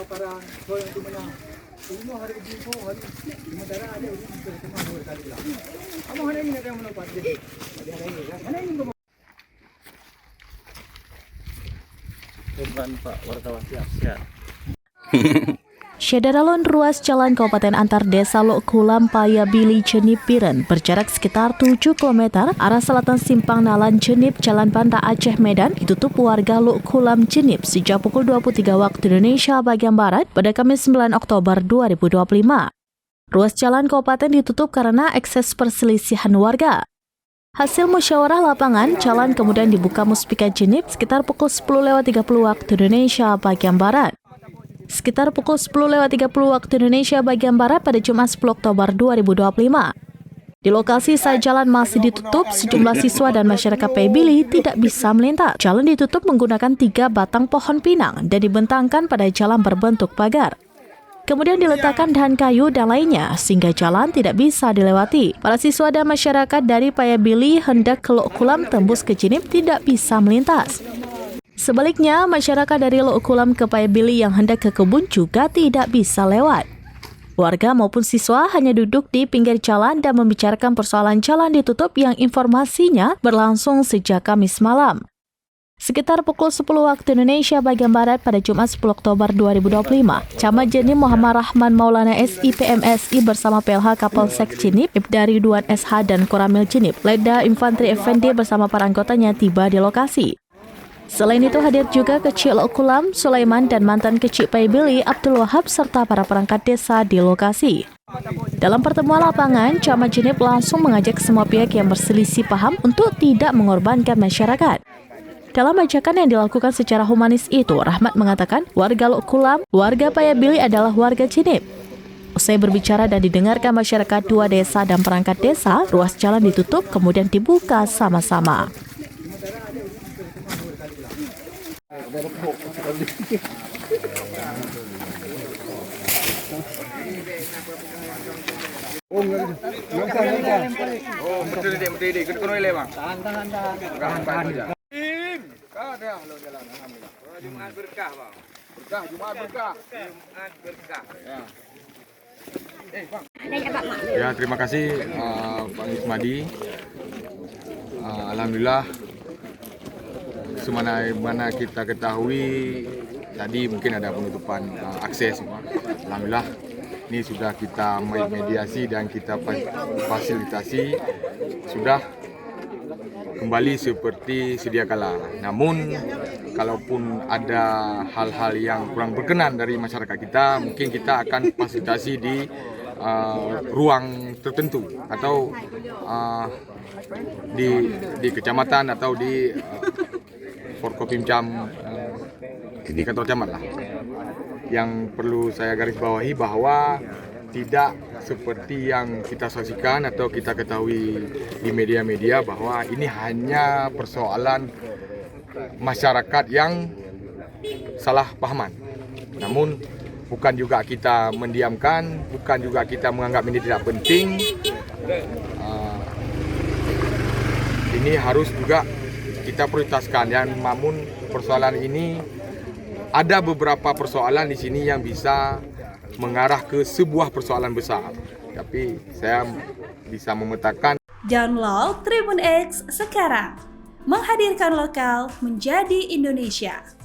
parang soal itu mana. Ini hari ini hari sementara ada ini semua dua kali lah. Kamu hari ini ada mana Pak? Ada ini ya. Mana ini Korban Pak wartawan siap-siap. Syederalon ruas jalan Kabupaten antar desa Lok Kulam Paya Bili Cenip Biren berjarak sekitar 7 km arah selatan Simpang Nalan Cenip Jalan Banda Aceh Medan ditutup warga Lok Kulam Cenip sejak pukul 23 waktu Indonesia bagian Barat pada Kamis 9 Oktober 2025. Ruas jalan kabupaten ditutup karena ekses perselisihan warga. Hasil musyawarah lapangan, jalan kemudian dibuka Muspika Cenip sekitar pukul 10.30 waktu Indonesia bagian Barat. Sekitar pukul 10.30 waktu Indonesia bagian Barat pada Jumat 10 Oktober 2025. Di lokasi saat jalan masih ditutup, sejumlah siswa dan masyarakat Paya Bili tidak bisa melintas. Jalan ditutup menggunakan 3 batang pohon pinang dan dibentangkan pada jalan berbentuk pagar. Kemudian diletakkan dahan kayu dan lainnya sehingga jalan tidak bisa dilewati. Para siswa dan masyarakat dari Paya Bili hendak ke Lok Kulam tembus ke Cenip tidak bisa melintas. Sebaliknya, masyarakat dari Lok Kulam ke Paya Bili yang hendak ke kebun juga tidak bisa lewat. Warga maupun siswa hanya duduk di pinggir jalan dan membicarakan persoalan jalan ditutup yang informasinya berlangsung sejak Kamis malam. Sekitar pukul 10 waktu Indonesia bagian Barat pada Jumat 10 Oktober 2025, Camat Jenip Muhammad Rahman Maulana SI PMSI bersama PLH Kapolsek Cenip, Ibda Ridwan SH dan Koramil Cenip, Letda Infantri Effendi bersama para anggotanya tiba di lokasi. Selain itu hadir juga Kecil Lok Kulam, Sulaiman dan mantan Kecil Paya Bili, Abdul Wahab serta para perangkat desa di lokasi. Dalam pertemuan lapangan, Camat Cenip langsung mengajak semua pihak yang berselisih paham untuk tidak mengorbankan masyarakat. Dalam ajakan yang dilakukan secara humanis itu, Rahmat mengatakan warga Lok Kulam, warga Paya Bili adalah warga Cenip. Usai berbicara dan didengarkan masyarakat dua desa dan perangkat desa, ruas jalan ditutup kemudian dibuka sama-sama. Jumat berkah, Bang. Jumat berkah. Ya, terima kasih Pak Ismadi. Alhamdulillah, semana kita ketahui tadi mungkin ada penutupan akses. Alhamdulillah, ini sudah kita mediasi dan kita fasilitasi, sudah kembali seperti sedia kala. Namun, kalaupun ada hal-hal yang kurang berkenan dari masyarakat kita, mungkin kita akan fasilitasi di ruang tertentu atau di kecamatan atau di Forkopimcam di kantor camat lah. Yang perlu saya garis bawahi bahwa tidak seperti yang kita saksikan atau kita ketahui di media-media bahwa ini hanya persoalan masyarakat yang salah pahaman. Namun bukan juga kita mendiamkan, bukan juga kita menganggap ini tidak penting. Ini harus juga kita prioritaskan. Dan namun persoalan ini ada beberapa persoalan di sini yang bisa mengarah ke sebuah persoalan besar. Tapi saya bisa memetakan. Download Tribun X sekarang, menghadirkan lokal menjadi Indonesia.